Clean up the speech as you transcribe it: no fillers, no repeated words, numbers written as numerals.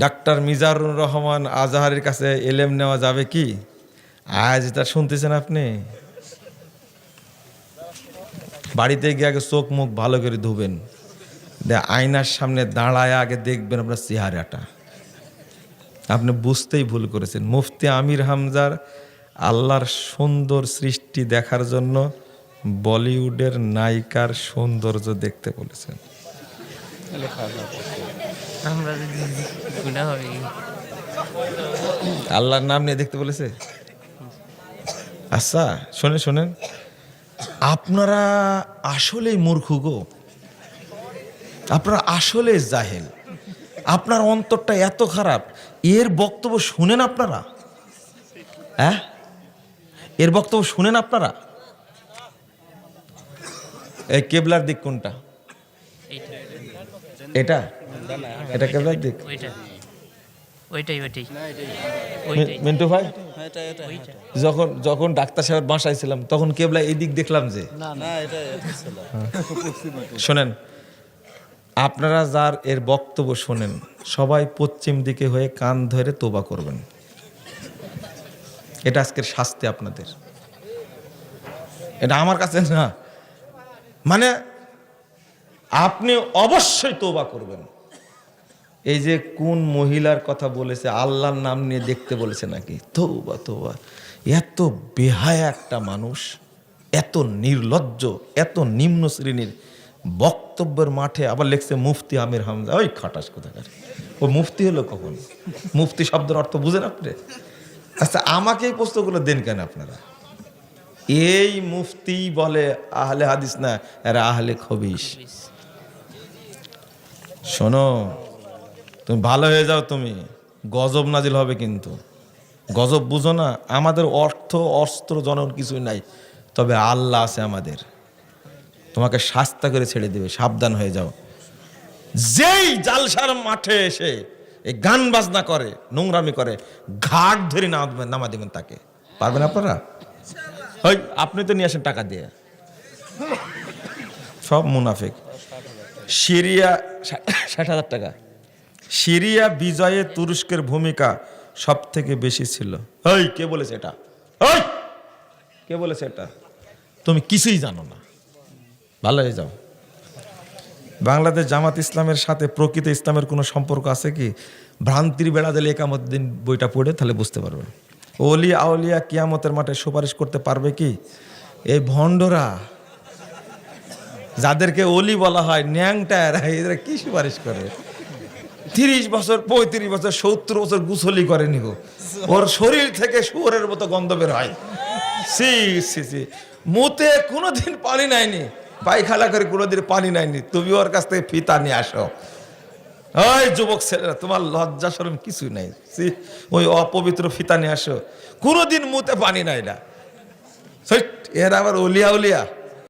Doctor Mizanur Rahman আজহারের কাছে এলেম নেওয়া যাবে কি? আজ এটা শুনতেছেন আপনি? বাড়িতে গিয়ে আগে চোখ মুখ ভালো করে ধুবেন, আয়নার সামনে দাঁড়ায় আগে দেখবেন আপনার চেহারাটা। আপনি বুঝতেই ভুল করেছেন। মুফতি আমির হামজার আল্লাহর সুন্দর সৃষ্টি দেখার জন্য বলিউডের নায়িকার সৌন্দর্য দেখতে বলেছেন। আল্লাহর নাম নিয়ে দেখতে বলেছে। আচ্ছা শোনেন শোনেন, আপনারা আসলেই মূর্খ গো, আপনারা আসলে জাহেল, আপনার অন্তরটা এত খারাপ। এর বক্তব্য শুনেন আপনারা? হ্যাঁ, এর বক্তব্য শুনেন আপনারা? এই কেবলার দিক কোনটা? এটা এটা কেবলার দিক। মিন্টু ভাই, যখন যখন ডাক্তার সাহেব বাসায় ছিলাম তখন কেবলা এই দিক দেখলাম যে। শোনেন, আপনারা যার এর বক্তব্য শোনেন সবাই পশ্চিম দিকে হয়ে কান ধরে তোবা করবেন। এটা আজকের শাস্তি আপনাদের। এটা আমার কাছে না, মানে আপনি অবশ্যই তোবা করবেন। এই যে কোন মহিলার কথা বলেছে, আল্লাহর নাম নিয়ে দেখতে বলেছে নাকি? তোবা তোবা, এত বেহায়া একটা মানুষ, এত নির্লজ্জ, এত নিম্ন শ্রেণীর বক্তব্যের মাঠে আবার লেখছে মুফতি আমির হামজা। ওই খাটাস কোথাকার, ও মুফতি হলো কখন? মুফতি শব্দের অর্থ বুঝেন আপনি? আচ্ছা আমাকে এই প্রশ্নগুলো দেন কেন আপনারা? এই মুফতি বলে আহলে হাদিস না, এরা আহলে খবিস। শোনো, তুমি ভালো হয়ে যাও, তুমি গজব নাজিল হবে কিন্তু। গজব বুঝো না? আমাদের অর্থ অস্ত্র জনন কিছুই নাই, তবে আল্লাহ আছে আমাদের, তোমাকে শাস্তা করে ছেড়ে দেবে, সাবধান হয়ে যাও। যেই জালসার মাঠে এসে এই গান বাজনা করে, নোংরামি করে, ঘাট ধরে নামা দেবেন তাকে। পারবেন আপনারা? ওই আপনি তো নিয়ে আসেন টাকা দিয়ে, সব মুনাফিক। সিরিয়া 60,000 টাকা। সিরিয়া বিজয়ে তুরস্কের ভূমিকা সব থেকে বেশি ছিল। ওই কে বলেছে এটা? ওই কে বলেছে এটা? তুমি কিছুই জানো না, ভালো হয়ে যাও। বাংলাদেশ জামাত ইসলামের সাথে প্রকৃত ইসলামের কোনো সম্পর্ক আছে কি? ভ্রান্তির বেড়া দিলে একামতদ্দিন বইটা পড়ে তাহলে বুঝতে পারবে। ওলি আউলিয়া কিয়ামতের মাঠে সুপারিশ করতে পারবে কি? এই ভণ্ডরা যাদেরকে ওলি বলা হয়, ন্যাংটা, এরা কি সুপারিশ করে? 30 বছর 35 বছর 70 বছর গুছলি করেনি গো, ওর শরীর থেকে শুয়োরের মতো গন্ধ বের হয়। সি সি সি, মুতে কোনোদিন পানি নাইনি, পায়খানা করে কোনোদিন পানি নাইনি, তুমি ওর কাছ থেকে ফিতা নিয়ে আসো। ওই যুবক ছেলেরা, তোমার লজ্জা শরম কিছুই নাই, ওই অপবিত্র ফিতা নিয়ে আসো, কোনোদিন মুতে পানি নাই না। এরা আবার ওলিয়া উলিয়া।